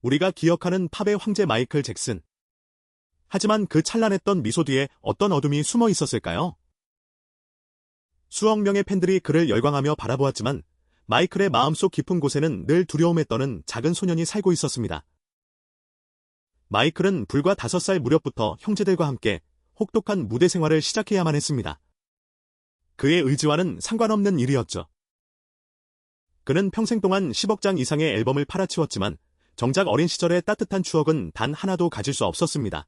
우리가 기억하는 팝의 황제 마이클 잭슨. 하지만 그 찬란했던 미소 뒤에 어떤 어둠이 숨어 있었을까요? 수억 명의 팬들이 그를 열광하며 바라보았지만 마이클의 마음속 깊은 곳에는 늘 두려움에 떠는 작은 소년이 살고 있었습니다. 마이클은 불과 5살 무렵부터 형제들과 함께 혹독한 무대 생활을 시작해야만 했습니다. 그의 의지와는 상관없는 일이었죠. 그는 평생 동안 10억 장 이상의 앨범을 팔아치웠지만 정작 어린 시절의 따뜻한 추억은 단 하나도 가질 수 없었습니다.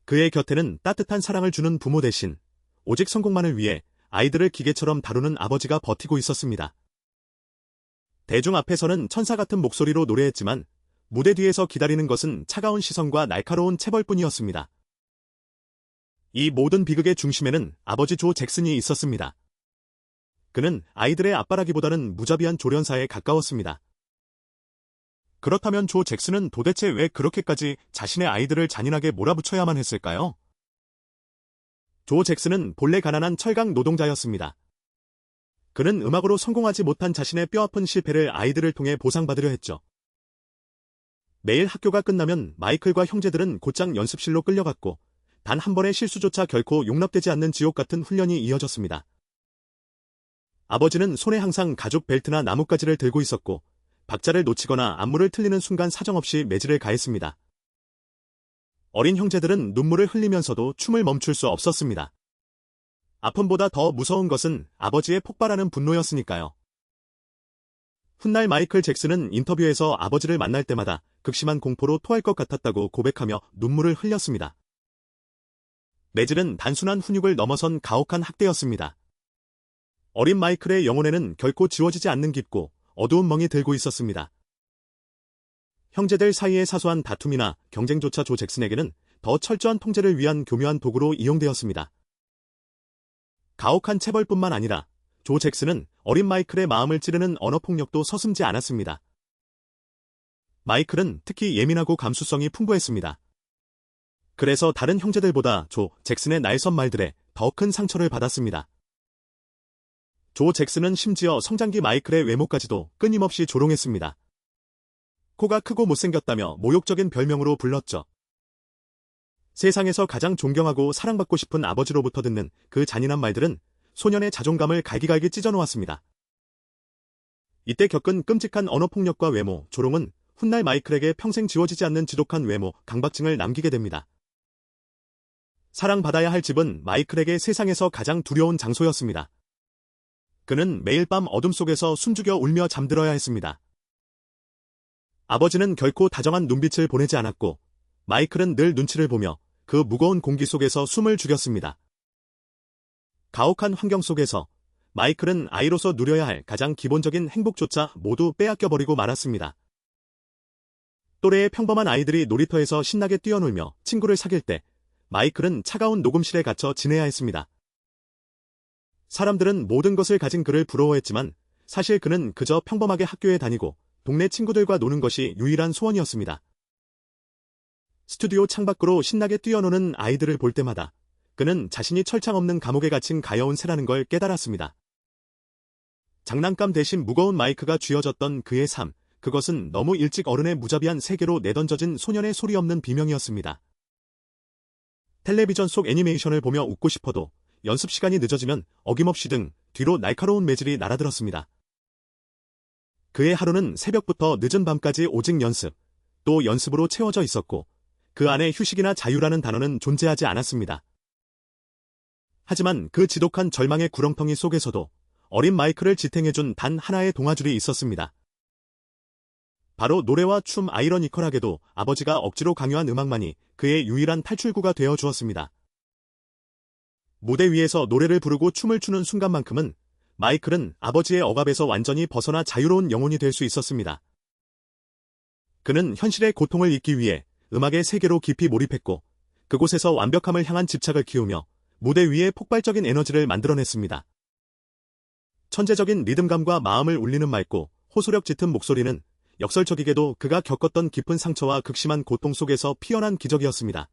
그의 곁에는 따뜻한 사랑을 주는 부모 대신 오직 성공만을 위해 아이들을 기계처럼 다루는 아버지가 버티고 있었습니다. 대중 앞에서는 천사 같은 목소리로 노래했지만 무대 뒤에서 기다리는 것은 차가운 시선과 날카로운 체벌뿐이었습니다. 이 모든 비극의 중심에는 아버지 조 잭슨이 있었습니다. 그는 아이들의 아빠라기보다는 무자비한 조련사에 가까웠습니다. 그렇다면 조 잭슨은 도대체 왜 그렇게까지 자신의 아이들을 잔인하게 몰아붙여야만 했을까요? 조 잭슨은 본래 가난한 철강 노동자였습니다. 그는 음악으로 성공하지 못한 자신의 뼈아픈 실패를 아이들을 통해 보상받으려 했죠. 매일 학교가 끝나면 마이클과 형제들은 곧장 연습실로 끌려갔고 단 한 번의 실수조차 결코 용납되지 않는 지옥 같은 훈련이 이어졌습니다. 아버지는 손에 항상 가죽 벨트나 나뭇가지를 들고 있었고 박자를 놓치거나 안무를 틀리는 순간 사정없이 매질을 가했습니다. 어린 형제들은 눈물을 흘리면서도 춤을 멈출 수 없었습니다. 아픔보다 더 무서운 것은 아버지의 폭발하는 분노였으니까요. 훗날 마이클 잭슨은 인터뷰에서 아버지를 만날 때마다 극심한 공포로 토할 것 같았다고 고백하며 눈물을 흘렸습니다. 매질은 단순한 훈육을 넘어선 가혹한 학대였습니다. 어린 마이클의 영혼에는 결코 지워지지 않는 깊고 어두운 멍이 들고 있었습니다. 형제들 사이의 사소한 다툼이나 경쟁조차 조 잭슨에게는 더 철저한 통제를 위한 교묘한 도구로 이용되었습니다. 가혹한 체벌뿐만 아니라 조 잭슨은 어린 마이클의 마음을 찌르는 언어폭력도 서슴지 않았습니다. 마이클은 특히 예민하고 감수성이 풍부했습니다. 그래서 다른 형제들보다 조 잭슨의 날선 말들에 더 큰 상처를 받았습니다. 조 잭슨은 심지어 성장기 마이클의 외모까지도 끊임없이 조롱했습니다. 코가 크고 못생겼다며 모욕적인 별명으로 불렀죠. 세상에서 가장 존경하고 사랑받고 싶은 아버지로부터 듣는 그 잔인한 말들은 소년의 자존감을 갈기갈기 찢어놓았습니다. 이때 겪은 끔찍한 언어폭력과 외모, 조롱은 훗날 마이클에게 평생 지워지지 않는 지독한 외모, 강박증을 남기게 됩니다. 사랑받아야 할 집은 마이클에게 세상에서 가장 두려운 장소였습니다. 그는 매일 밤 어둠 속에서 숨죽여 울며 잠들어야 했습니다. 아버지는 결코 다정한 눈빛을 보내지 않았고 마이클은 늘 눈치를 보며 그 무거운 공기 속에서 숨을 죽였습니다. 가혹한 환경 속에서 마이클은 아이로서 누려야 할 가장 기본적인 행복조차 모두 빼앗겨버리고 말았습니다. 또래의 평범한 아이들이 놀이터에서 신나게 뛰어놀며 친구를 사귈 때 마이클은 차가운 녹음실에 갇혀 지내야 했습니다. 사람들은 모든 것을 가진 그를 부러워했지만 사실 그는 그저 평범하게 학교에 다니고 동네 친구들과 노는 것이 유일한 소원이었습니다. 스튜디오 창밖으로 신나게 뛰어노는 아이들을 볼 때마다 그는 자신이 철창 없는 감옥에 갇힌 가여운 새라는 걸 깨달았습니다. 장난감 대신 무거운 마이크가 쥐어졌던 그의 삶, 그것은 너무 일찍 어른의 무자비한 세계로 내던져진 소년의 소리 없는 비명이었습니다. 텔레비전 속 애니메이션을 보며 웃고 싶어도 연습 시간이 늦어지면 어김없이 등 뒤로 날카로운 매질이 날아들었습니다. 그의 하루는 새벽부터 늦은 밤까지 오직 연습, 또 연습으로 채워져 있었고 그 안에 휴식이나 자유라는 단어는 존재하지 않았습니다. 하지만 그 지독한 절망의 구렁텅이 속에서도 어린 마이클을 지탱해준 단 하나의 동아줄이 있었습니다. 바로 노래와 춤. 아이러니컬하게도 아버지가 억지로 강요한 음악만이 그의 유일한 탈출구가 되어 주었습니다. 무대 위에서 노래를 부르고 춤을 추는 순간만큼은 마이클은 아버지의 억압에서 완전히 벗어나 자유로운 영혼이 될 수 있었습니다. 그는 현실의 고통을 잊기 위해 음악의 세계로 깊이 몰입했고 그곳에서 완벽함을 향한 집착을 키우며 무대 위에 폭발적인 에너지를 만들어냈습니다. 천재적인 리듬감과 마음을 울리는 맑고 호소력 짙은 목소리는 역설적이게도 그가 겪었던 깊은 상처와 극심한 고통 속에서 피어난 기적이었습니다.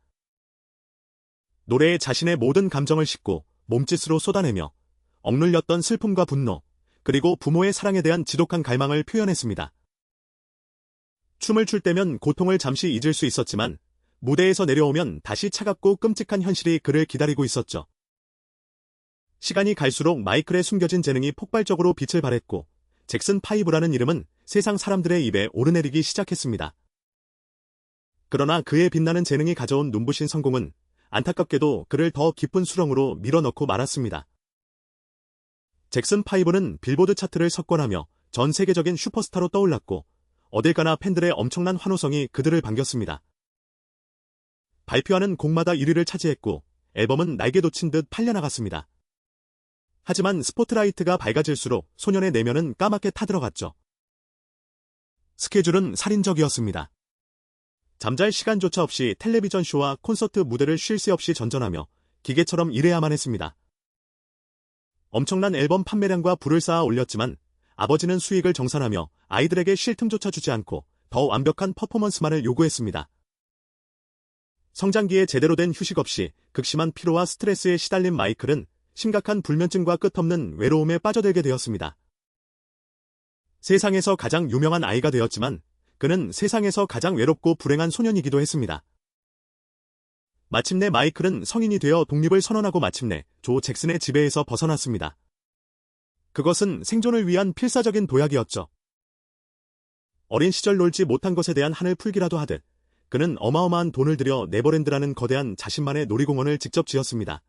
노래에 자신의 모든 감정을 싣고 몸짓으로 쏟아내며 억눌렸던 슬픔과 분노, 그리고 부모의 사랑에 대한 지독한 갈망을 표현했습니다. 숨을 쉴 때면 고통을 잠시 잊을 수 있었지만 무대에서 내려오면 다시 차갑고 끔찍한 현실이 그를 기다리고 있었죠. 시간이 갈수록 마이클의 숨겨진 재능이 폭발적으로 빛을 발했고 잭슨 5라는 이름은 세상 사람들의 입에 오르내리기 시작했습니다. 그러나 그의 빛나는 재능이 가져온 눈부신 성공은 안타깝게도 그를 더 깊은 수렁으로 밀어넣고 말았습니다. 잭슨 5는 빌보드 차트를 석권하며 전 세계적인 슈퍼스타로 떠올랐고 어딜 가나 팬들의 엄청난 환호성이 그들을 반겼습니다. 발표하는 곡마다 1위를 차지했고 앨범은 날개 돋친 듯 팔려나갔습니다. 하지만 스포트라이트가 밝아질수록 소년의 내면은 까맣게 타들어갔죠. 스케줄은 살인적이었습니다. 잠잘 시간조차 없이 텔레비전 쇼와 콘서트 무대를 쉴 새 없이 전전하며 기계처럼 일해야만 했습니다. 엄청난 앨범 판매량과 부를 쌓아 올렸지만 아버지는 수익을 정산하며 아이들에게 쉴 틈조차 주지 않고 더 완벽한 퍼포먼스만을 요구했습니다. 성장기에 제대로 된 휴식 없이 극심한 피로와 스트레스에 시달린 마이클은 심각한 불면증과 끝없는 외로움에 빠져들게 되었습니다. 세상에서 가장 유명한 아이가 되었지만 그는 세상에서 가장 외롭고 불행한 소년이기도 했습니다. 마침내 마이클은 성인이 되어 독립을 선언하고 마침내 조 잭슨의 지배에서 벗어났습니다. 그것은 생존을 위한 필사적인 도약이었죠. 어린 시절 놀지 못한 것에 대한 한을 풀기라도 하듯 그는 어마어마한 돈을 들여 네버랜드라는 거대한 자신만의 놀이공원을 직접 지었습니다.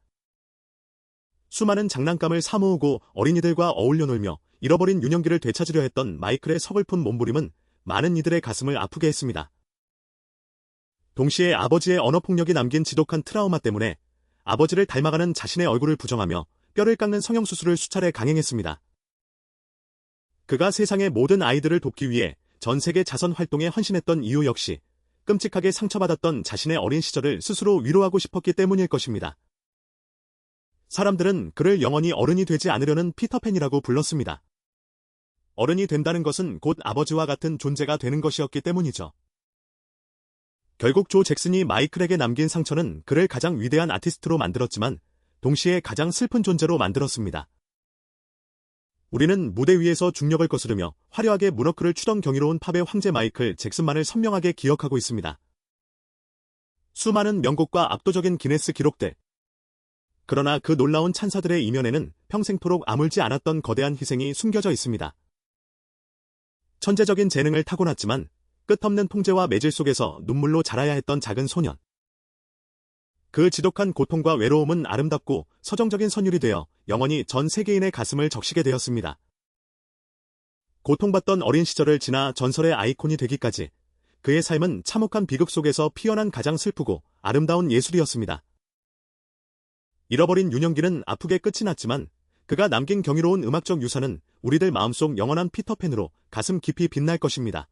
수많은 장난감을 사모으고 어린이들과 어울려 놀며 잃어버린 유년기를 되찾으려 했던 마이클의 서글픈 몸부림은 많은 이들의 가슴을 아프게 했습니다. 동시에 아버지의 언어폭력이 남긴 지독한 트라우마 때문에 아버지를 닮아가는 자신의 얼굴을 부정하며 뼈를 깎는 성형수술을 수차례 강행했습니다. 그가 세상의 모든 아이들을 돕기 위해 전 세계 자선 활동에 헌신했던 이유 역시 끔찍하게 상처받았던 자신의 어린 시절을 스스로 위로하고 싶었기 때문일 것입니다. 사람들은 그를 영원히 어른이 되지 않으려는 피터팬이라고 불렀습니다. 어른이 된다는 것은 곧 아버지와 같은 존재가 되는 것이었기 때문이죠. 결국 조 잭슨이 마이클에게 남긴 상처는 그를 가장 위대한 아티스트로 만들었지만 동시에 가장 슬픈 존재로 만들었습니다. 우리는 무대 위에서 중력을 거스르며 화려하게 문워크를 추던 경이로운 팝의 황제 마이클 잭슨만을 선명하게 기억하고 있습니다. 수많은 명곡과 압도적인 기네스 기록들. 그러나 그 놀라운 찬사들의 이면에는 평생토록 아물지 않았던 거대한 희생이 숨겨져 있습니다. 천재적인 재능을 타고났지만 끝없는 통제와 매질 속에서 눈물로 자라야 했던 작은 소년. 그 지독한 고통과 외로움은 아름답고 서정적인 선율이 되어 영원히 전 세계인의 가슴을 적시게 되었습니다. 고통받던 어린 시절을 지나 전설의 아이콘이 되기까지 그의 삶은 참혹한 비극 속에서 피어난 가장 슬프고 아름다운 예술이었습니다. 잃어버린 유년기는 아프게 끝이 났지만 그가 남긴 경이로운 음악적 유산은 우리들 마음속 영원한 피터팬으로 가슴 깊이 빛날 것입니다.